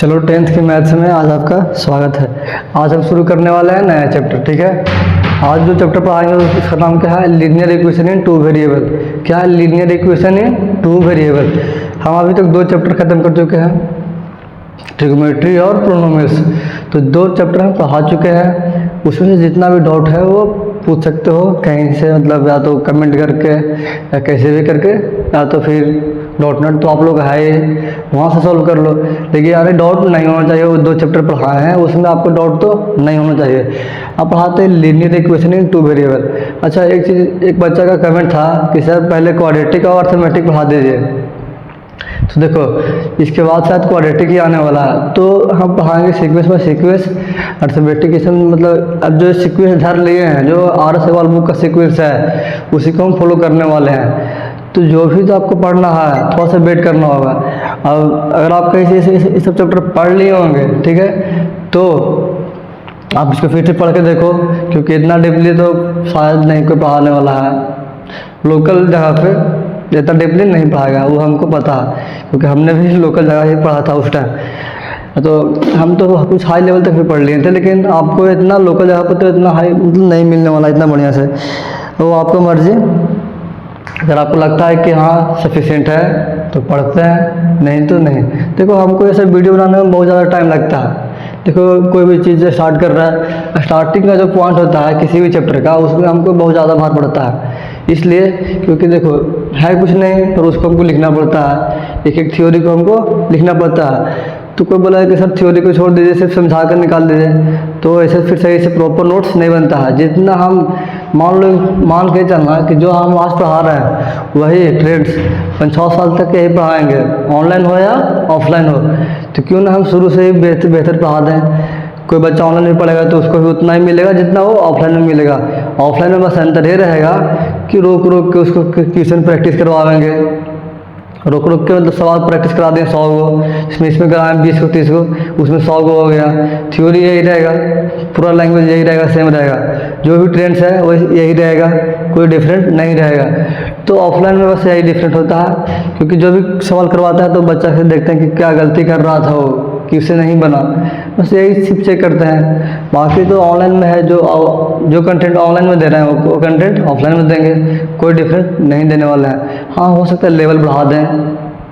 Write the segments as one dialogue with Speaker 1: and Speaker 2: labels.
Speaker 1: चलो 10th के maths में आज आपका स्वागत है। आज हम शुरू करने वाले हैं नया चैप्टर, ठीक है। आज जो चैप्टर पढ़ाएंगे उसका नाम क्या है, linear equation in two variable. क्या है linear equation in two variable. हम अभी तक दो चैप्टर खत्म कर चुके हैं, ट्रिग्नोमेट्री और पोलिनोमियल्स। तो दो चैप्टर हम पढ़ा चुके हैं, उसमें से जितना भी डाउट है वो पूछ सकते हो कहीं से, मतलब या तो कमेंट करके या कैसे भी करके, या तो फिर .NET तो आप लोग है वहाँ से सॉल्व कर लो। लेकिन यार डाउट नहीं होना चाहिए, वो दो चैप्टर पढ़ाए हैं उसमें आपको डाउट तो नहीं होना चाहिए। आप पढ़ाते हैं linear equation in two variable. अच्छा, एक चीज़, एक बच्चा का कमेंट था कि सर पहले क्वाड्रेटिक और अर्थमेटिक पढ़ा दीजिए। तो देखो इसके बाद शायद क्वाड्रेटिक ही आने वाला है, तो हम पढ़ाएंगे सीक्वेंस बाय सीक्वेंस अर्थमेटिक। इसमें मतलब अब जो सीक्वेंस धर लिए हैं, जो RS अग्रवाल बुक का सीक्वेंस है उसी को हम फॉलो करने वाले हैं। तो जो भी तो आपको पढ़ना है थोड़ा सा वेट करना होगा। अब अगर आप कहीं से इस सब चैप्टर पढ़ लिए होंगे, ठीक है, तो आप इसको फिर से पढ़ के देखो, क्योंकि इतना डीपली तो शायद नहीं कोई पढ़ाने वाला है। लोकल जगह पे इतना डीपली नहीं पढ़ाएगा, वो हमको पता है, क्योंकि हमने भी लोकल जगह ही पढ़ा था उस टाइम। तो हम तो कुछ हाई लेवल तक भी पढ़ लिए थे, लेकिन आपको इतना लोकल जगह पर तो इतना हाई मतलब नहीं मिलने वाला इतना बढ़िया से। तो आपको मर्जी, अगर आपको लगता है कि हाँ सफिशिएंट है तो पढ़ते हैं, नहीं तो नहीं। देखो हमको ये सब वीडियो बनाने में बहुत ज़्यादा टाइम लगता है। देखो कोई भी चीज़ स्टार्ट कर रहा है, स्टार्टिंग का जो पॉइंट होता है किसी भी चैप्टर का, उसमें हमको बहुत ज़्यादा भार पड़ता है। इसलिए क्योंकि देखो है कुछ नहीं, पर उसको हमको लिखना पड़ता है, एक एक थ्योरी को हमको लिखना पड़ता है। तो कोई बोला कि सर थ्योरी को छोड़ दीजिए, सिर्फ समझा कर निकाल दीजिए, तो ऐसे फिर सही से प्रॉपर नोट्स नहीं बनता है। जितना हम मान के चलना कि जो हम आज पढ़ा रहे हैं वही ट्रेड्स 5-6 साल तक यही पढ़ाएंगे, ऑनलाइन हो या ऑफलाइन हो। तो क्यों ना हम शुरू से ही बेहतर पढ़ा दें। कोई बच्चा ऑनलाइन में पढ़ेगा तो उसको भी उतना ही मिलेगा जितना वो ऑफलाइन में मिलेगा। ऑफलाइन में बस अंतर ये रहेगा कि रोक के उसको क्वेश्चन प्रैक्टिस करवाएंगे, रोक के मतलब सवाल प्रैक्टिस करा दें 100 को, इसमें कराएं 20 को 30 को, उसमें 100 को हो गया। थ्योरी यही रहेगा, पूरा लैंग्वेज यही रहेगा, सेम रहेगा, जो भी ट्रेंड्स है वही यही रहेगा, कोई डिफरेंट नहीं रहेगा। तो ऑफलाइन में बस यही डिफरेंट होता है, क्योंकि जो भी सवाल करवाता है तो बच्चा से देखते हैं कि क्या गलती कर रहा था वो, कि उससे नहीं बना, बस यही सिर्फ चेक करते हैं। बाकी तो ऑनलाइन में है, जो कंटेंट ऑनलाइन में दे रहे हैं वो कंटेंट ऑफलाइन में देंगे, कोई डिफरेंट नहीं देने वाला है। हाँ हो सकता है लेवल बढ़ा दें,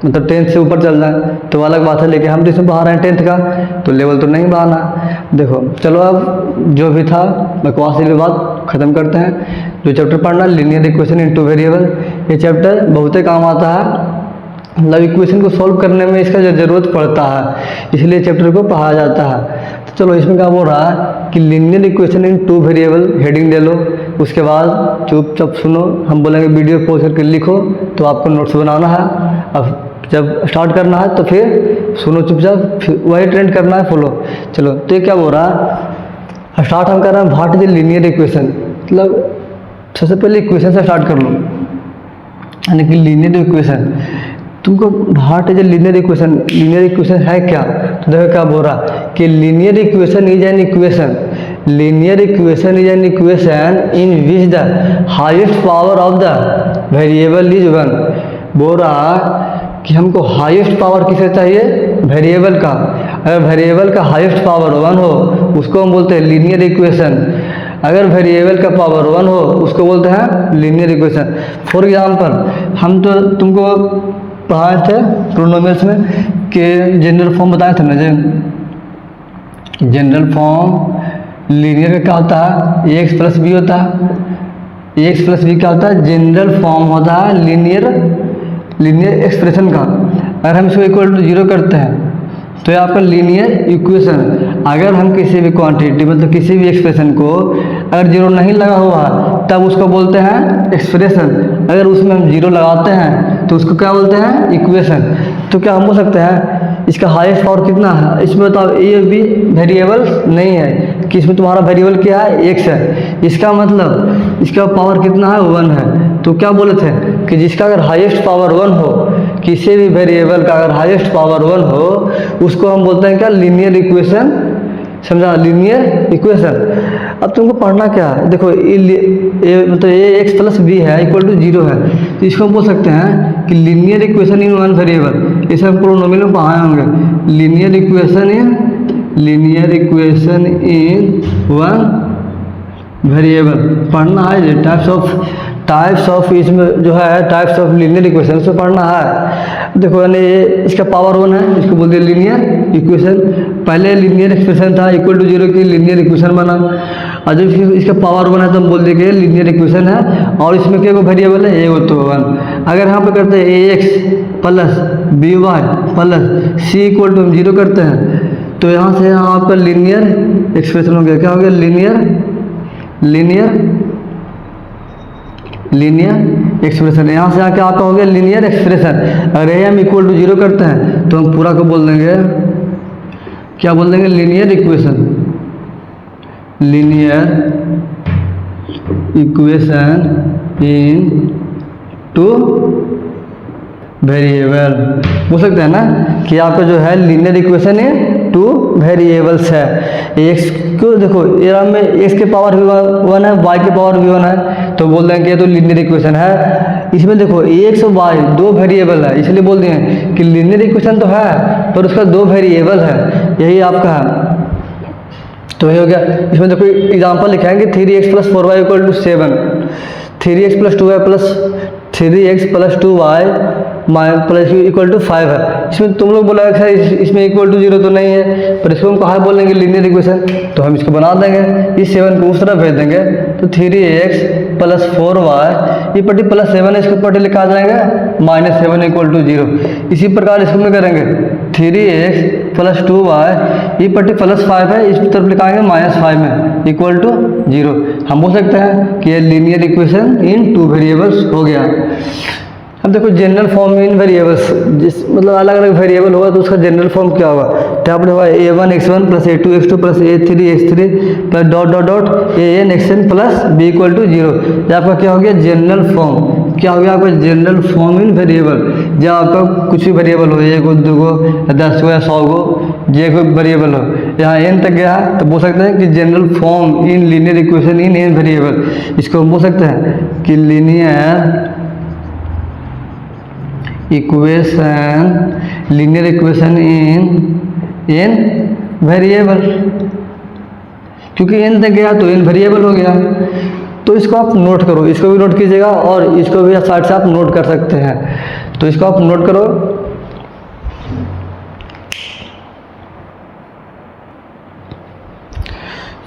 Speaker 1: मतलब 10th से ऊपर चल जाए तो अलग बात है, लेकिन हम जिसमें पढ़ा रहे हैं 10th का तो लेवल तो नहीं बढ़ाना। देखो चलो अब जो भी था बकवास वाली बात ख़त्म करते हैं। जो चैप्टर पढ़ना linear equation in two variable, ये चैप्टर बहुत ही काम आता है, मतलब इक्वेशन को सॉल्व करने में इसका ज़रूरत पड़ता है, इसलिए चैप्टर को पढ़ाया जाता है। तो चलो इसमें क्या बोल रहा है कि linear equation in two variable, heading ले लो, उसके बाद चुपचाप सुनो, हम बोलेंगे वीडियो पॉज करके लिखो, तो आपको नोट्स बनाना है। अब जब स्टार्ट करना है तो फिर सुनो चुपचाप, फिर वही ट्रेंड करना है फॉलो। चलो तो ये क्या बोल रहा है, स्टार्ट हम कर रहे हैं व्हाट इज लीनियर इक्वेशन। मतलब सबसे पहले इक्वेशन से स्टार्ट कर लो, यानी कि लीनियर इक्वेशन। तुमको what is linear equation, linear equation है क्या। तो देखो क्या बोल रहा कि linear equation is an equation, linear equation is an equation in which the highest power of the variable is 1। बोल रहा कि हमको हाईएस्ट पावर किसे चाहिए, वेरिएबल का। अगर वेरिएबल का हाईएस्ट पावर 1 हो उसको हम बोलते हैं लीनियर इक्वेशन। अगर वेरिएबल का पावर 1 हो उसको बोलते हैं लीनियर इक्वेशन। फॉर एग्जांपल हम तो तुमको पढ़ाए थे पोलिनोमियल्स में कि जनरल फॉर्म बताए थे ना, जनरल फॉर्म लीनियर का क्या होता है, ax प्लस बी होता है। ax प्लस बी क्या होता है, जनरल फॉर्म होता है लीनियर एक्सप्रेशन का। अगर हम इसको इक्वल टू 0 करते हैं तो ये आपका लीनियर इक्वेशन। अगर हम किसी भी क्वांटिटी मतलब किसी भी एक्सप्रेशन को अगर 0 नहीं लगा हुआ तब उसको बोलते हैं एक्सप्रेशन। अगर उसमें हम 0 लगाते हैं तो उसको क्या बोलते हैं, इक्वेशन। तो क्या हम बोल सकते हैं इसका हाईएस्ट पावर कितना है, इसमें बताओ ए बी वेरिएबल नहीं है कि इसमें तुम्हारा वेरिएबल क्या है, x है, इसका मतलब इसका पावर कितना है, 1 है। तो क्या बोले थे कि जिसका अगर हाईएस्ट पावर 1 हो, किसी भी वेरिएबल का अगर हाईएस्ट पावर 1 हो उसको हम बोलते हैं क्या, लीनियर इक्वेशन। समझा, लीनियर इक्वेशन। अब तुमको पढ़ना क्या है, देखो ये मतलब ये x प्लस बी है इक्वल टू 0 है, तो इसको हम बोल सकते हैं कि linear equation in one variable. इसे हम पोलिनोमियल में पढ़ाए होंगे। Linear equation in one variable पढ़ना है। ये टाइप्स ऑफ इसमें जो है टाइप्स ऑफ लीनियर इक्वेशन उसमें पढ़ना है। देखो यानी ये इसका पावर 1 है, इसको बोलते हैं लीनियर इक्वेशन। पहले लीनियर एक्सप्रेशन था इक्वल टू 0 की लीनियर इक्वेशन बना, और जब इसका पावर 1 है तो हम बोल देंगे लीनियर इक्वेशन है। और इसमें क्या वेरिएबल है, ए तो 1। अगर यहाँ पे करते हैं ax plus B Y plus C equal to हम 0 करते हैं, तो यहाँ से यहाँ आपका लीनियर एक्सप्रेशन हो गया। क्या हो गया, लीनियर एक्सप्रेशन। यहाँ से आके आपका हो गया लीनियर एक्सप्रेशन। अगर ये हम इक्वल टू 0 करते हैं तो हम पूरा को बोल देंगे, क्या बोल देंगे, linear equation in two variable बोल सकते हैं ना, कि आपका जो है लीनियर इक्वेशन है 2 वेरिएबल्स है। एक्स को देखो यहाँ में एक्स के पावर भी 1 है, वाई के पावर भी 1 है, तो बोल देंगे तो लीनियर इक्वेशन है। इसमें देखो एक्स और वाई 2 वेरिएबल है, इसलिए बोल दिए हैं कि लीनियर इक्वेशन तो है पर उसका 2 वेरिएबल है, यही आपका है। तो ये हो गया। इसमें देखो एग्जाम्पल लिखाएंगे 3x plus 4y equal to 7, 3x plus 2y plus 3x plus 2y plus equal to 5 है। इसमें तुम लोग बोला सर इसमें इक्वल टू 0 तो नहीं है, पर इसको हम कहाँ बोलेंगे लीनियर इक्वेशन, तो हम इसको बना देंगे, इस 7 को उस तरफ भेज देंगे, तो 3x प्लस 4y ये पट्टी प्लस 7 है, इसको पट्टी लिखा जाएगा -7 इक्वल टू 0। इसी प्रकार इसको में करेंगे 3x प्लस 2y ये पट्टी प्लस 5 है, इस तरफ लिखाएंगे -5 में इक्वल टू 0। हम बोल सकते हैं कि ये लीनियर इक्वेशन इन 2 वेरिएबल्स हो गया। अब देखो जनरल फॉर्म इन वेरिएबल्स, जिस मतलब अलग अलग वेरिएबल होगा तो उसका जनरल फॉर्म क्या होगा, तो आपने होगा a1x1 plus a2x2 plus a3x3 plus dot dot dot an(xn) plus b equal to 0। ये आपका क्या हो गया, जनरल फॉर्म। क्या हो गया आपका जनरल फॉर्म इन वेरिएबल। जब आपका कुछ भी वेरिएबल हो, 1 2 गो 10 गो या 100 गो जे कोई वेरिएबल हो, यहाँ n तक गया तो बोल सकते हैं कि general form in linear equation in n variable. इसको हम बोल सकते हैं कि लीनियर इक्वेशन इन वेरिएबल, क्योंकि n तक गया तो n वेरिएबल हो गया। तो इसको आप नोट करो, इसको भी नोट कीजिएगा और इसको भी साइड से आप नोट कर सकते हैं। तो इसको आप नोट करो।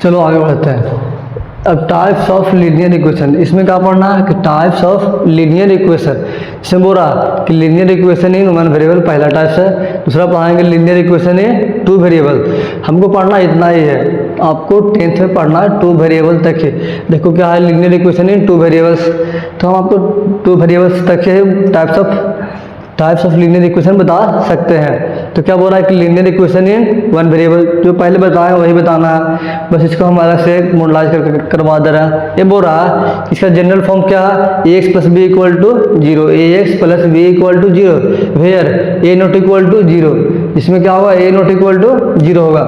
Speaker 1: चलो आगे बढ़ते हैं। अब टाइप्स ऑफ लीनियर इक्वेशन, इसमें क्या पढ़ना है कि टाइप्स ऑफ लीनियर इक्वेशन। इसमें बोल रहा कि लीनियर इक्वेशन इन 1 वेरिएबल पहला टाइप्स है। दूसरा पढ़ाएंगे लीनियर इक्वेशन इन 2 वेरिएबल। हमको पढ़ना इतना ही है, आपको 10th में पढ़ना है 2 वेरिएबल तक ही। देखो क्या है लीनियर इक्वेशन इन 2 वेरिएबल्स, तो हम आपको 2 वेरिएबल्स तक के टाइप्स ऑफ लीनियर इक्वेशन बता सकते हैं। तो क्या बोल रहा है कि लीनियर इक्वेशन इन 1 वेरिएबल, जो पहले बताया वही बताना है, बस इसको हम अलग से मॉडलाइज करवा दे रहा है। ये बोल रहा है इसका जनरल फॉर्म क्या है, ax plus B equal to 0, ax plus B equal to 0 where a not equal to 0। इसमें क्या होगा, a नॉट इक्वल टू 0 होगा।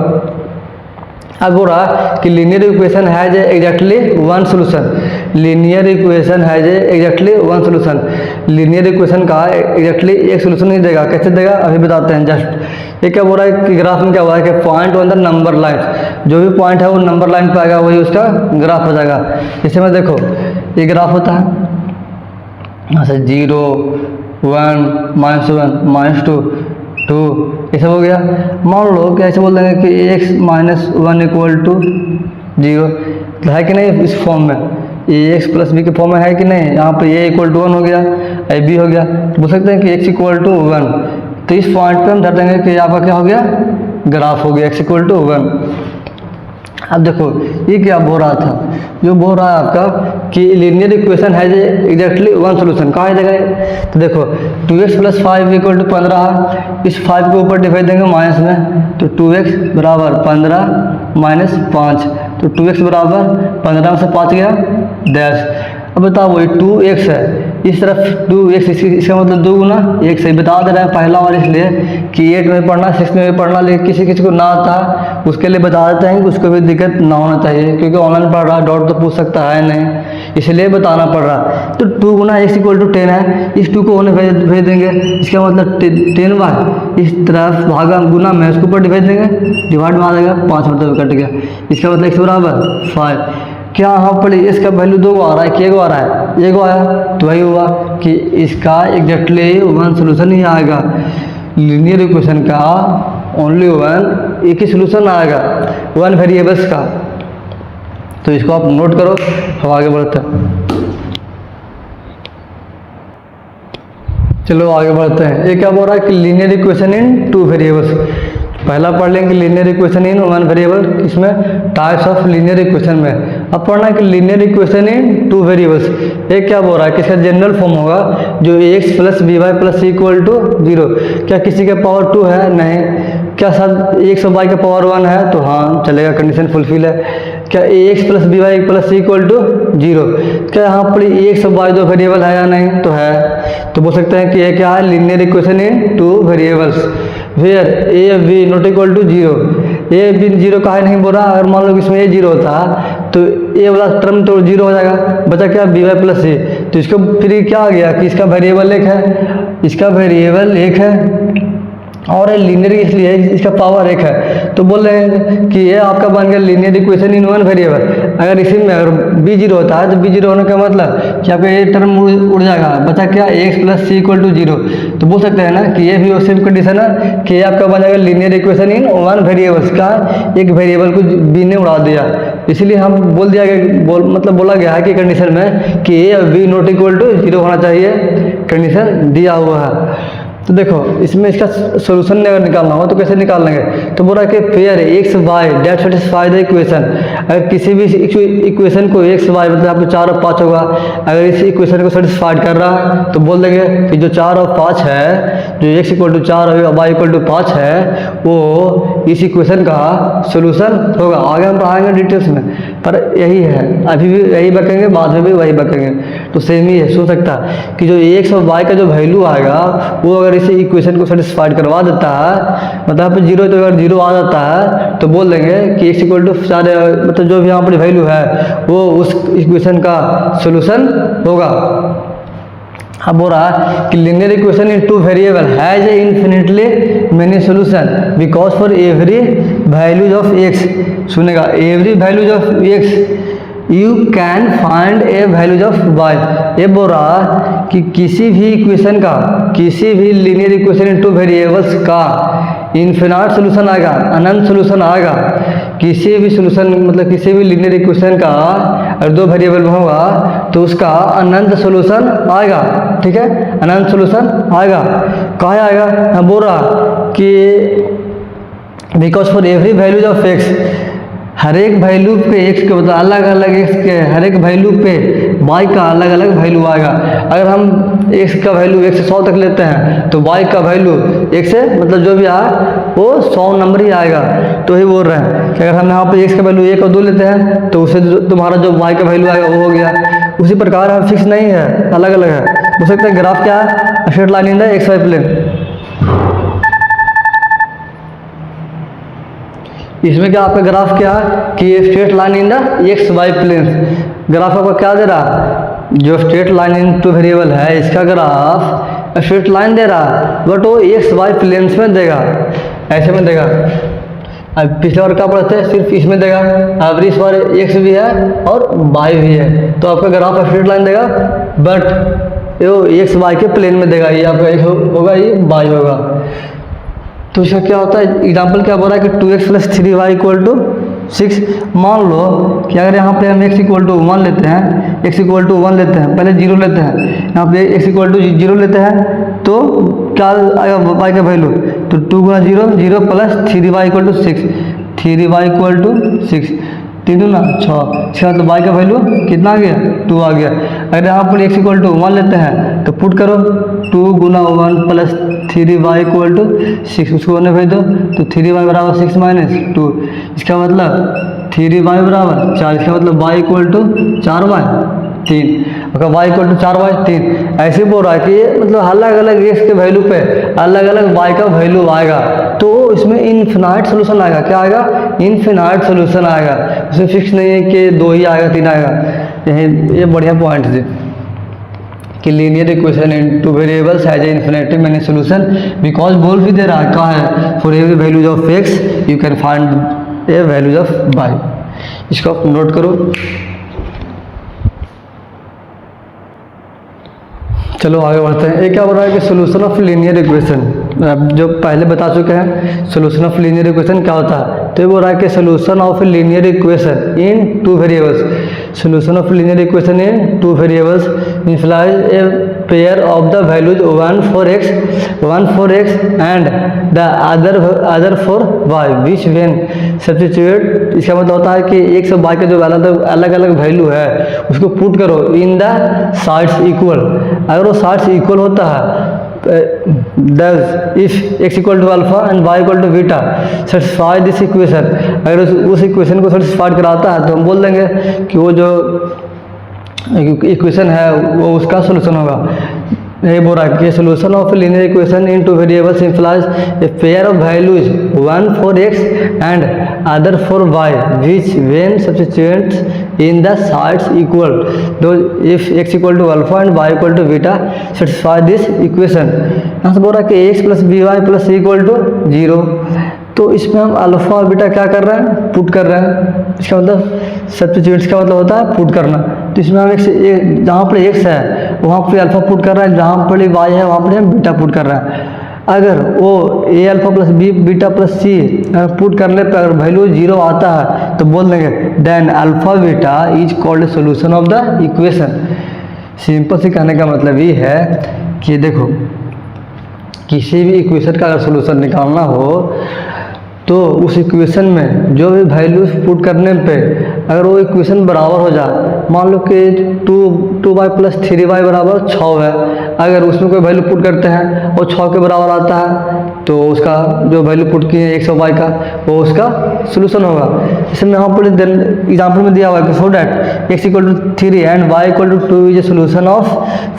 Speaker 1: अब बोल रहा कि linear equation has exactly 1 solution. Linear equation has exactly 1 solution. Linear equation का exactly एक सोल्यूशन नहीं देगा। कैसे देगा अभी बताते हैं। जस्ट ये क्या बोल रहा है कि ग्राफ में क्या हुआ है कि point on the number line, जो भी पॉइंट है वो नंबर लाइन पे आएगा, वही उसका ग्राफ हो जाएगा। जैसे मैं देखो ये ग्राफ होता है यहाँ से 0 1 -1 -2 2 ये सब हो गया। मान लो कि ऐसे बोल देंगे कि x -1 इक्वल टू 0 है कि नहीं, इस फॉर्म में ax प्लस बी के फॉर्म में है कि नहीं। यहाँ पे a इक्वल टू 1 हो गया, b हो गया, तो बोल सकते हैं कि x इक्वल टू 1। तो इस पॉइंट पे हम धर देंगे कि यहाँ पर क्या हो गया, ग्राफ हो गया x इक्वल टू 1। अब देखो ये क्या बोल रहा था, जो बोल रहा है आपका कि लीनियर इक्वेशन है जे एग्जैक्टली 1 सोल्यूशन। कहाँ है जगह, तो देखो 2x प्लस 5 इक्वल टू 15, इस 5 के ऊपर डिवाइड देंगे माइनस में, तो 2x बराबर 15 माइनस 5, तो 2x बराबर 15 में से 5 गया डैश। अब बताओ वही 2x है, इस तरफ 2x, इसका मतलब 2 गुना x से बता दे रहा है पहला और, इसलिए कि 8 में पढ़ना 6 में भी पढ़ना, लेकिन किसी किसी को ना आता उसके लिए बता देते हैं कि उसको भी दिक्कत ना होना चाहिए, क्योंकि ऑनलाइन पढ़ रहा डाउट तो पूछ सकता है नहीं, इसलिए बताना पड़ रहा। तो 2 गुना x = 10 है, इस 2 को उन्हें भेज देंगे, इसका मतलब 10y, इस तरफ भागा गुना में उसके ऊपर भेज देंगे, डिवाइड में आ जाएगा 5 मतलब कट गया, इसका मतलब x बराबर 5। क्या यहाँ पर इसका वैल्यू 2 आ रहा है कि 1 आ रहा है, 1 आया, तो वही हुआ कि इसका एग्जैक्टली 1 सोल्यूशन ही आएगा, लीनियर इक्वेशन का ओनली 1 एक ही सोल्यूशन आएगा 1 वेरिएबल्स का। तो इसको आप नोट करो, हम आगे बढ़ते हैं। चलो आगे बढ़ते हैं। ये क्या बोल रहा है कि लीनियर इक्वेशन इन 2 वेरिएबल्स। पहला पढ़ लेंगे लीनियर इक्वेशन इन 1 वेरिएबल, इसमें टाइप्स ऑफ लीनियर इक्वेशन में। अब पढ़ना है कि लीनियर इक्वेशन इन 2 वेरिएबल्स। ये क्या बोल रहा है कि इसका जनरल फॉर्म होगा जो ax + by + c = 0। क्या किसी का पावर 2 है? नहीं। क्या सब x और y का पावर 1 है? तो हाँ चलेगा, कंडीशन फुलफिल है। क्या ax + by + c = 0? क्या यहाँ पर ax और y 2 वेरिएबल है या नहीं? तो है। तो बोल सकते हैं कि ये क्या है, linear equation in 2 variables where a b ≠ 0। a b 0 काहे नहीं बोल रहा? अगर मान लो इसमें a 0 होता तो a वाला टर्म तो 0 हो जाएगा, बचा क्या by + c। तो इसको फिर क्या आ गया कि इसका वेरिएबल 1 है, इसका वेरिएबल 1 है और लीनियर इसलिए इसका पावर 1 है। तो बोल रहे हैं कि ये आपका बन गया लीनियर इक्वेशन इन 1 वेरिएबल। अगर इसी में अगर b 0 होता है तो b 0 होने का मतलब कि आपका ये टर्म उड़ जाएगा, बचा क्या ax + c = 0। तो बोल सकते हैं ना कि ये भी सेम कंडीशन है कि ये आपका बन जाएगा लीनियर इक्वेशन इन 1 वेरिएबल्स का, एक वेरिएबल को b ने उड़ा दिया, इसलिए हम बोल दिया गया, मतलब बोला गया है कि कंडीशन में कि a और b ≠ 0 होना चाहिए, कंडीशन दिया हुआ है। तो देखो इसमें इसका सोल्यूशन अगर निकालना हो तो कैसे निकाल लेंगे? तो बोल रहा है कि pair x y that satisfy the equation. अगर किसी भी इक्वेशन को x y मतलब आपको 4 और 5 होगा, अगर इस इक्वेशन को सेटिस्फाइड कर रहा है तो बोल देंगे कि जो 4 और 5 है, जो x = 4 और y = 5 है, वो इस इक्वेशन का सोल्यूशन होगा। आगे हम पढ़ाएंगे डिटेल्स में, पर यही है, अभी भी यही बकेंगे, बाद में भी वही बकेंगे। तो सेम ही है, सोच सकता कि जो x और y का जो वैल्यू आएगा वो अगर इसी इक्वेशन को सेटिस्फाइड करवा देता है, मतलब 0 तो अगर 0 आ जाता है तो बोल देंगे कि x = 4, मतलब जो भी यहाँ पर वैल्यू है वो उस इक्वेशन का सोल्यूशन होगा। अब बोल रहा है कि linear equation in 2 variable has infinitely many solution because for every values of x। सुनेगा, every values of x you can find a values of y। ये बोल रहा कि किसी भी इक्वेशन का, किसी भी लीनियर इक्वेशन इन 2 वेरिएबल्स का इन्फिनाइट सोल्यूशन आएगा, अनंत सोल्यूशन आएगा। किसी भी सोल्यूशन मतलब किसी भी लीनियर इक्वेशन का अगर 2 वेरिएबल में होगा तो उसका अनंत सोल्यूशन आएगा, ठीक है, अनंत सोल्यूशन आएगा। कहाँ आएगा? मैं बोल रहा कि because for every values of x, हर एक वैल्यू पे x के मतलब अलग अलग x के हर एक वैल्यू पे y का अलग अलग वैल्यू आएगा। अगर हम x का वैल्यू 1 से 100 तक लेते हैं तो y का वैल्यू 1 से मतलब जो भी आए वो 100 नंबर ही आएगा। तो ही बोल रहे हैं कि अगर हम यहाँ पे x का वैल्यू 1 और 2 लेते हैं तो उससे तुम्हारा जो y का वैल्यू आएगा वो हो गया। उसी प्रकार हम फिक्स नहीं है, अलग अलग है। हो सकता है ग्राफ क्या है, straight line in the xy plane. इसमें क्या आपका ग्राफ क्या है कि ये straight line in the xy plane. Graph आपका क्या दे रहा? जो स्ट्रेट लाइन इन 2 वेरिएबल है इसका ग्राफ स्ट्रेट लाइन दे रहा है, बट वो xy प्लेन्स में देगा, ऐसे में देगा। अब पिछले बार क्या पढ़ते हैं, सिर्फ इसमें देगा। अब इस बार x भी है और y भी है, तो आपका ग्राफ स्ट्रेट लाइन देगा, बट वो xy के प्लेन में देगा। ये आपका x होगा, ये y होगा। तो इसका क्या होता है, एग्जाम्पल क्या बोल रहा है कि 2x + 3y = 6। मान लो कि अगर यहाँ पे हम x = 1 लेते हैं, x = 1 लेते हैं, पहले 0 लेते हैं, यहाँ पे x = 0 लेते हैं तो क्या आएगा y का वैल्यू? तो 2 × 0 0 + 3y = 6, 3y = 6, 3 दूना 6, इसका मतलब y का वैल्यू कितना आ गया? 2 आ गया। अगर यहाँ पर x = 1 लेते हैं तो पुट करो 2 × 1 + 3y = 6, उसको होने भेज दो तो 3y = 6 - 2, इसका मतलब 3y = 4, इसका मतलब y = 4y 3। अगर y = 4y 3, ऐसे बोल रहा है कि ये मतलब अलग अलग एक्स के वैल्यू पे अलग अलग वाई का वैल्यू आएगा, तो इसमें इनफिनाइट सोल्यूशन आएगा। क्या आएगा? इनफिनाइट सोल्यूशन आएगा। उसमें फिक्स नहीं है कि 2 ही आएगा 3 आएगा। ये बढ़िया पॉइंट है कि linear equation in two variables has a infinity many solution, because बोल भी दे रहा है क्या है, for every values of X you can find a values of Y. इसको आप नोट करो। चलो आगे बढ़ते हैं। एक क्या बोल रहा है कि सोल्यूशन ऑफ लीनियर इक्वेशन, जो पहले बता चुके हैं सोल्यूशन ऑफ लीनियर इक्वेशन क्या होता है। तो ये बोल रहा है कि solution of linear equation in two variables, solution of linear equation in two variables implies a pair of the values one for x and the other for y, which when substitute, इसका मतलब होता है कि x और y के जो अलग अलग वैल्यू है उसको पुट करो इन द साइड्स इक्वल। अगर वो साइड्स इक्वल होता है does if x equal to alpha and y equal to beta satisfy this equation, अगर उस इक्वेशन को सेटिस्फाइड कराता है तो हम बोल देंगे कि वो जो इक्वेशन है वो उसका सोल्यूशन होगा। ये बोल रहा है कि solution of linear equation in two variables implies a pair of values one for x and other for y which when substitute in the sides equal, दो if x equal to alpha and Y equal to beta satisfy this equation. यहाँ से बोल रहा है कि x plus B Y plus C equal to 0, तो इसमें हम अल्फा और बीटा क्या कर रहे हैं, पुट कर रहे हैं। इसका मतलब सब्स्टिट्यूट्स का मतलब होता है पुट करना। तो इसमें हम जहाँ पर एक्स है वहाँ पर अल्फा पुट कर रहे हैं, जहाँ पर वाई है वहाँ पर हम बीटा पुट कर रहे हैं। अगर वो a alpha plus b beta plus c put करने पर अगर वैल्यू 0 आता है तो बोल देंगे then alpha beta is called solution of the equation. Simple से कहने का मतलब ये है कि देखो किसी भी इक्वेशन का अगर सोल्यूशन निकालना हो तो उस इक्वेशन में जो भी वैल्यूज पुट करने पे अगर वो इक्वेशन बराबर हो जाए, मान लो कि 2y प्लस 3y बराबर 6 है, अगर उसमें कोई वैल्यू पुट करते हैं और 6 के बराबर आता है तो उसका जो वैल्यू पुट किए एक्स और वाई का वो उसका सोल्यूशन होगा। इसमें यहाँ पर एग्जाम्पल में दिया हुआ है कि so that X equal to 3 and Y equal to 2 is a solution of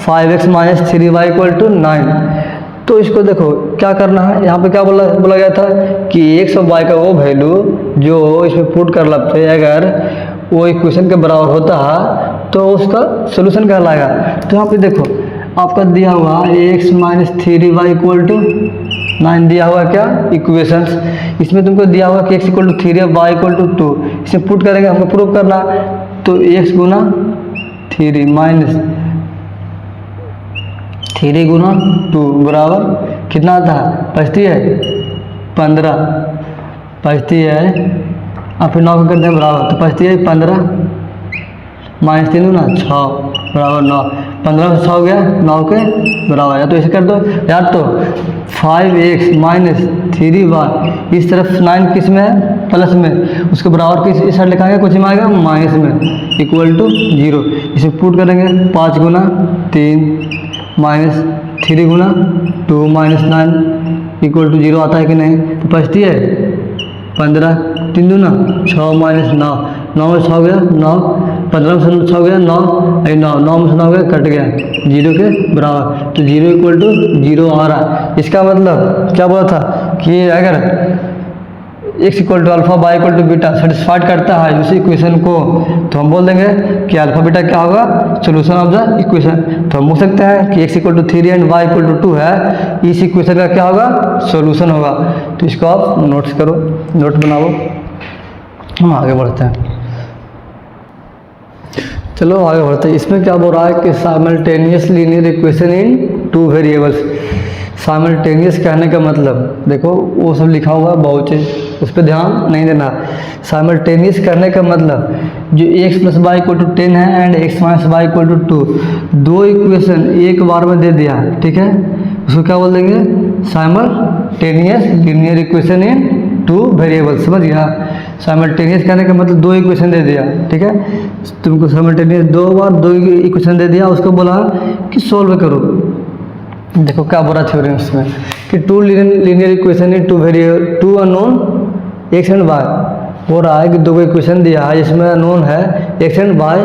Speaker 1: 5x minus 3y equal to 9। तो इसको देखो क्या करना है, यहाँ पे क्या बोला गया था कि एक्स और वाई का वो वैल्यू जो इसमें पुट कर लगते हैं अगर वो इक्वेशन के बराबर होता है तो उसका सोल्यूशन कहलाएगा। तो यहाँ पे देखो आपका दिया हुआ x minus 3y equal to 9 दिया हुआ क्या इक्वेशंस, इसमें तुमको दिया हुआ कि एक्स इक्वल टू 3 है वाई इक्वल टू 2, इसमें पुट करेंगे हमको प्रूव करना। तो एक्स गुना 3 माइनस 3 गुना 2 बराबर कितना आता है, बचती है 15, बचती है आप फिर 9 करते हैं बराबर, तो बचती है 15 माइनस 3 गुना 6 बराबर 9, 15 में 6 हो गया 9 के बराबर। या तो ऐसे कर दो यार, तो 5x माइनस 3y इस तरफ 9 किस में है प्लस में, उसके बराबर किस इस साइड लिखाएंगे कुछ में आएगा माइनस में इक्वल टू 0। इसे पुट करेंगे 5 गुना 3 माइनस 3 गुना 2 माइनस 9 इक्वल टू 0 आता है कि नहीं, तो बचती है 15, 3 दूना 6 माइनस 9, 9 में 6 गया 9, 15 में 6 गया 9, 9 में 9 गया कट गया 0 के बराबर, तो 0 इक्वल टू 0 आ रहा है। इसका मतलब क्या बोला था कि अगर x equal to alpha Y equal to beta satisfied करता है उस इक्वेशन को, तो हम बोल देंगे कि अल्फा बीटा क्या होगा सोल्यूशन ऑफ द इक्वेशन। तो हम बोल सकते हैं कि x equal to 3 and y equal to 2 है, इस इक्वेशन का क्या होगा सोल्यूशन होगा। तो इसको आप नोट्स करो, नोट बनाओ, हम आगे बढ़ते हैं। चलो आगे बढ़ते हैं। इसमें क्या बोल रहा है कि simultaneous linear equation in two variables. Simultaneous कहने का मतलब देखो वो सब लिखा हुआ है बहुत चीज़, उस पर ध्यान नहीं देना। साइमल्टेनियस करने का मतलब जो x plus Y equal to 10 है and x minus Y equal to 2, दो इक्वेशन एक बार में दे दिया, ठीक है, उसको क्या बोल देंगे simultaneous linear equation in two variable. समझ गया, साइमल्टेनियस कहने का मतलब दो इक्वेशन दे दिया, ठीक है, तुमको साइमल्टेनियस दो बार दो इक्वेशन दे दिया, उसको बोला कि सोल्व करो। देखो क्या बोला थ्योरम्स में कि two linear equation in two unknown X and Y. हो रहा है कि दो इक्वेशन दिया है जिसमें अननोन है X and Y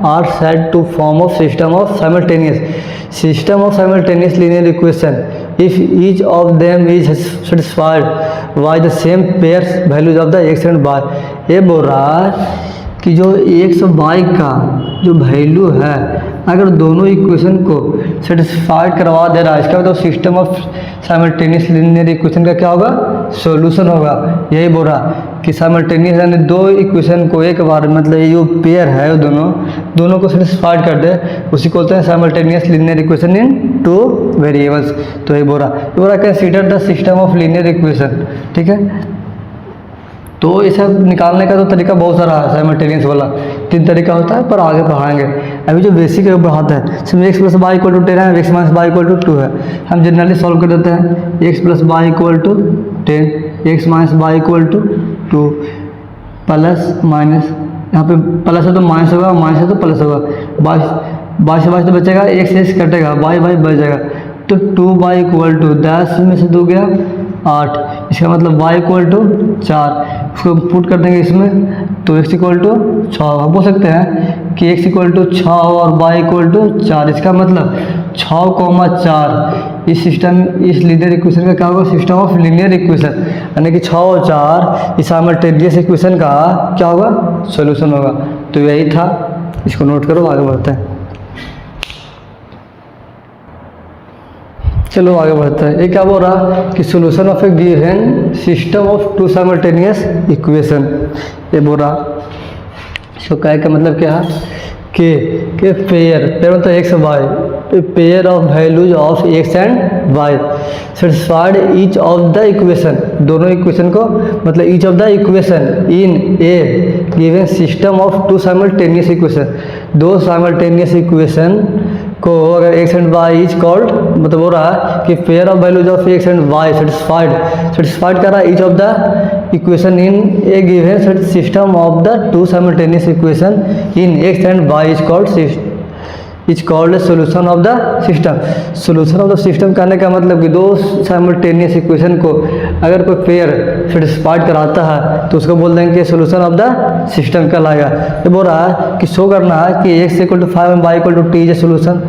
Speaker 1: are said to form of system of simultaneous linear equation if each of them is satisfied by the same pairs values of the X and Y. ये बोल रहा है कि जो एक्स और Y का जो value है अगर दोनों इक्वेशन को सेटिस्फाइड करवा दे रहा है, इसका मतलब system of simultaneous linear equation का क्या होगा, सॉल्यूशन होगा। यही बोल रहा कि साइमल्टेनियस यानी दो इक्वेशन को एक बार मतलब ये जो पेयर है वो दोनों को सेटिस्फाइड कर दे, उसी को बोलते हैं simultaneous linear equation in two variables. तो ये बोल रहा consider the system of linear equation. ठीक है, तो ये सब निकालने का तो तरीका बहुत सारा है साइमल्टेनियस वाला, 3 तरीका होता है, पर आगे पढ़ाएंगे। अभी जो बेसिक है वो पढ़ाते हैं। इसमें X plus Y equal to 10 है, X minus Y equal to 2 है। हम जनरली सॉल्व कर देते हैं। X plus Y equal to 10, X minus Y equal to 2, plus minus, यहाँ पे प्लस है तो माइनस होगा, माइनस है तो प्लस होगा, 22 से 22 तो बचेगा, एक्स कटेगा, वाई बच जाएगा, तो 2y इक्वल टू 10 में से 2 गया 8, इसका मतलब y इक्वल टू 4। इसको पुट कर देंगे इसमें, तो x इक्वल टू 6। हम बोल सकते हैं कि x इक्वल टू 6 और y इक्वल टू 4। इसका मतलब 6,4 इस लीनियर इक्वेशन का क्या होगा, सिस्टम ऑफ लीनियर इक्वेशन, यानी कि 6 और 4 इस साइमल्टेनियस इक्वेशन का क्या होगा, सॉल्यूशन होगा। तो यही था, इसको नोट करो, आगे बढ़ते हैं। चलो आगे बढ़ते हैं। ये क्या बोल रहा कि solution of a given system of two simultaneous equation. ये बोल रहा, इसको कहे का मतलब क्या है कि पेयर मतलब X Y, pair of values of X and Y satisfied each of the equation, दोनों इक्वेशन को मतलब each of the equation in a given system of two simultaneous equation. दो साइमल्टेनियस इक्वेशन को अगर X and Y is called, मतलब हो रहा है कि pair of values of X and Y satisfied कर रहा है each of the equation in a given system of the two simultaneous equation in X and Y is called a solution of the system. Solution of the system कहने का मतलब कि दो simultaneous equation को अगर कोई पेयर सेटिस्फाइड कराता है तो उसको बोल देंगे सोल्यूशन ऑफ द सिस्टम कहलाएगा। ये बोल रहा है कि शो करना है कि x equal to 5 and y equal to 2 is a solution,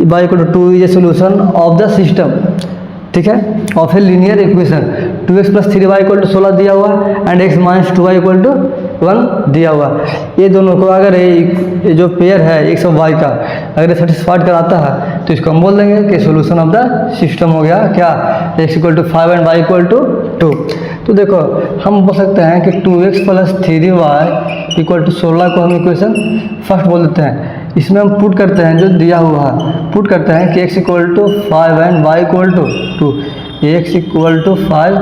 Speaker 1: y equal to 2 is a solution of the system. ठीक है, of a linear equation 2x plus 3y equal to 16 दिया हुआ and x minus 2y equal to 1 दिया हुआ। ये दोनों को अगर ये जो पेयर है x और y का अगर सेटिस्फाइड कराता है तो इसको हम बोल देंगे कि सोल्यूशन ऑफ द सिस्टम हो गया क्या, x equal to 5 and y equal to 2। तो देखो हम बोल सकते हैं कि 2x plus 3y equal to 16 को हम इक्वेशन फर्स्ट बोल देते हैं। इसमें हम पुट करते हैं जो दिया हुआ है, पुट करते हैं कि x equal to 5 and y equal to 2, x equal to 5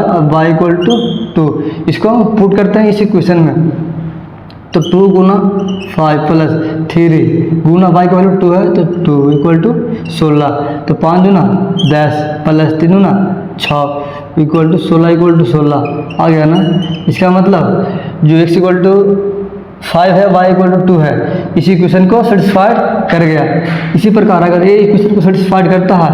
Speaker 1: और y इक्वल टू 2। इसको हम पुट करते हैं इस इक्वेशन में, तो 2 गुना 5 प्लस 3 गुना y का वैल्यू 2 है तो 2 इक्वल टू 16, तो 5 गुना 10 प्लस 3 गुना 6 इक्वल टू 16 इक्वल टू 16 आ गया ना। इसका मतलब जो x इक्वल टू 5 है y इक्वल टू 2 है, इसी इक्वेशन को सेटिस्फाइड कर गया। इसी प्रकार अगर ये इक्वेशन को सेटिस्फाइड करता है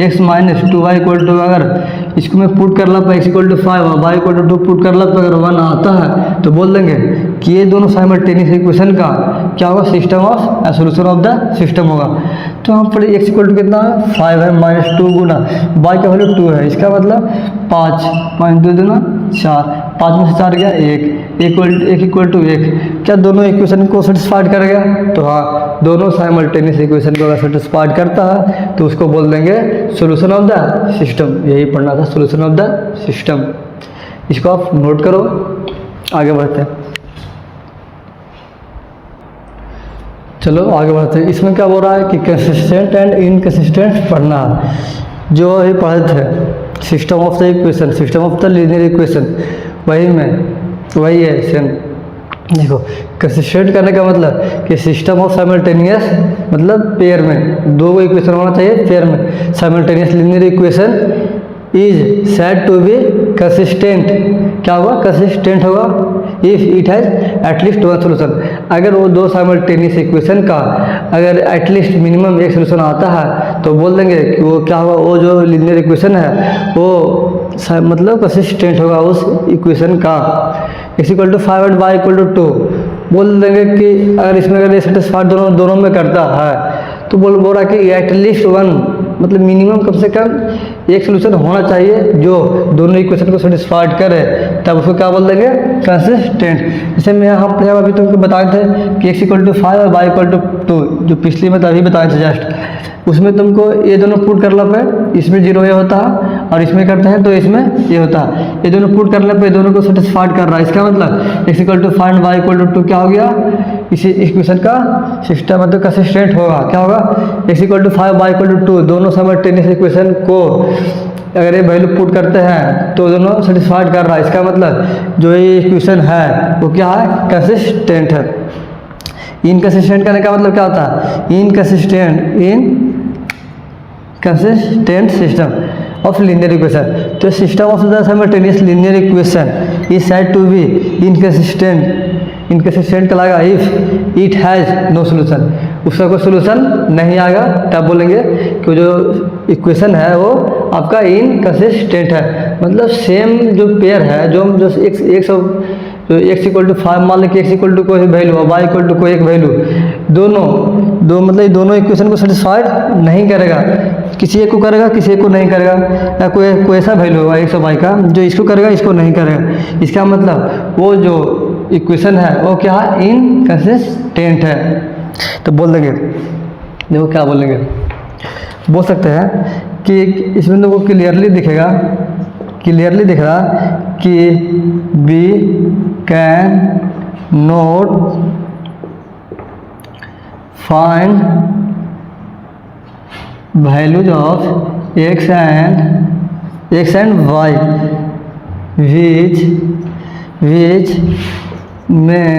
Speaker 1: x minus 2y equal to, अगर इसको मैं पुट कर ला पर x इक्वल टू 5 और y इक्वल टू 2 पुट कर ला पर अगर 1 आता है तो बोल देंगे कि ये दोनों साइमल्टेनियस इक्वेशन का क्या होगा, system of solution of the system होगा। तो हम पढ़े x इक्वल टू कितना है 5 है माइनस 2 गुना y का वैल्यू 2 है, इसका मतलब 5 माइनस 2 गुना 4, 5 में से 4 गया 1 इक्वल टू 1। क्या दोनों इक्वेशन को सेटिस्फाइड कर गया? तो हाँ, दोनों साइमल्टेनियस इक्वेशन को अगर सेटिस्फाइड करता है तो उसको बोल देंगे सोल्यूशन ऑफ द सिस्टम। यही पढ़ना था, सोल्यूशन ऑफ द सिस्टम। इसको आप नोट करो, आगे बढ़ते हैं। चलो आगे बढ़ते हैं। इसमें क्या बोल रहा है कि कंसिस्टेंट एंड इनकंसिस्टेंट पढ़ना है। जो अभी पढ़े थे system of the equation, system of the linear equation, वही है सेम। देखो कंसिस्टेंट करने का मतलब कि सिस्टम ऑफ साइमल्टेनियस मतलब पेयर में दो इक्वेशन होना चाहिए पेयर में। Simultaneous linear equation is said to be consistent. क्या होगा? कंसिस्टेंट होगा if it has at least one solution. अगर वो दो साइमल्टेनियस इक्वेशन का अगर एटलीस्ट मिनिमम एक सोल्यूशन आता है तो बोल देंगे कि वो क्या होगा, वो जो लीनियर इक्वेशन है वो मतलब कंसिस्टेंट होगा उस इक्वेशन का। x equal to 5 and y equal to 2 बोल देंगे कि अगर इसमें अगर ये सेटिस्फाइड दोनों में करता है तो बोल रहा कि एटलीस्ट वन, मतलब मिनिमम कम से कम एक सोल्यूशन होना चाहिए जो दोनों इक्वेशन को सेटिस्फाइड करे, तब उसको क्या बोल देंगे, कंसिस्टेंट। जैसे मैं यहाँ पर अभी तुमको बताए थे कि x = 5 और y = 2, जो पिछली में अभी बताए थे जस्ट, उसमें तुमको ये दोनों पुट करने पे इसमें 0 ये होता है और इसमें करते हैं तो इसमें ये होता है। ये दोनों पुट करने पे दोनों को सेटिस्फाइड कर रहा है, इसका मतलब x = 5 y = 2 क्या हो गया, इसी इक्वेशन का सिस्टम मतलब कंसिस्टेंट होगा। क्या होगा, x = 5 y = 2 दोनों साइमल्टेनियस इक्वेशन को अगर ये वैल्यू पुट करते हैं तो दोनों सेटिस्फाइड कर रहा है। इसका मतलब जो ये इक्वेशन है वो क्या है, कंसिस्टेंट है। इनकंसिस्टेंट करने का मतलब क्या होता है, inconsistent system of linear equation. तो system of the simultaneous linear equation is said to be inconsistent कहलाएगा if it has no solution, उसका कोई सोल्यूशन नहीं आएगा, तब बोलेंगे कि जो इक्वेशन है वो आपका इनकंसिस्टेंट है। मतलब सेम जो पेयर है, जो x = 5 मान लें कि x = कोई वैल्यू और y = कोई एक वैल्यू, दोनों इक्वेशन को सेटिस्फाइड नहीं करेगा, किसी एक को करेगा किसी एक को नहीं करेगा, या कोई ऐसा वैल्यू होगा x और y का जो इसको करेगा इसको नहीं करेगा। इसका मतलब वो जो इक्वेशन है वो क्या है, इनकंसिस्टेंट है। तो बोल देंगे, देखो क्या बोलेंगे, बोल सकते हैं कि इसमें तुमको क्लियरली दिख रहा कि we can not find values of x and y which may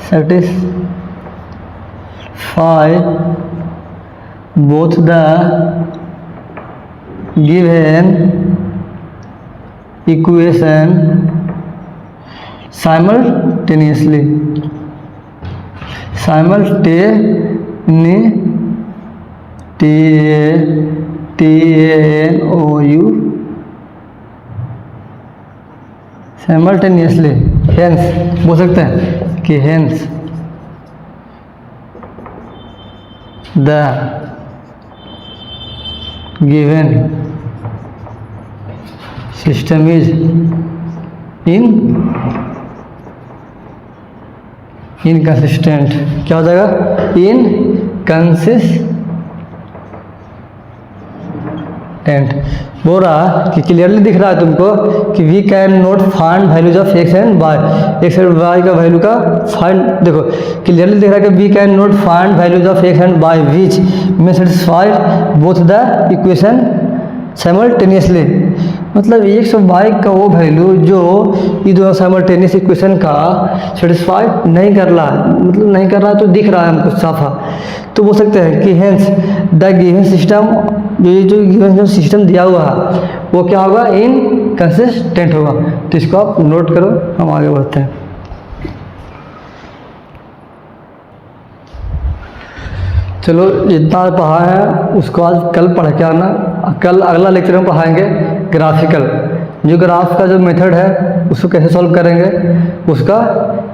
Speaker 1: satisfy both the given equation simultaneously simultaneously, hence बोल सकते हैं कि hence the given system is inconsistent. क्या हो जाएगा, इनकंसिस्टेंट। बोल रहा कि क्लियरली दिख रहा है तुमको कि we can not find values of x and y, x और y का वैल्यू का फाइंड, देखो क्लियरली दिख रहा है कि we can not find values of x and y which में satisfied both the equation simultaneously. मतलब x और y का वो वैल्यू जो ये दोनों साइमल्टेनियस इक्वेशन का सेटिस्फाइड नहीं कर रहा, मतलब नहीं कर रहा तो दिख रहा है हमको साफा। तो बोल सकते हैं कि हेंस द गिवन सिस्टम, जो गिवन सिस्टम दिया हुआ है वो क्या होगा, इनकंसिस्टेंट होगा। तो इसको आप नोट करो, हम आगे बढ़ते हैं। चलो जितना पढ़ा है उसको आज कल पढ़ के आना, कल अगला लेक्चर में पढ़ाएंगे ग्राफिकल, जो ग्राफ का जो मेथड है उसको कैसे सॉल्व करेंगे, उसका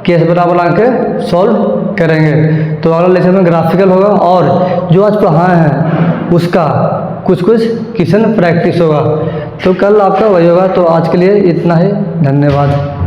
Speaker 1: केस बना के सॉल्व करेंगे। तो अगला लेक्चर में ग्राफिकल होगा और जो आज पढ़ाए हैं उसका कुछ क्वेश्चन प्रैक्टिस होगा। तो कल आपका वही होगा। तो आज के लिए इतना ही, धन्यवाद।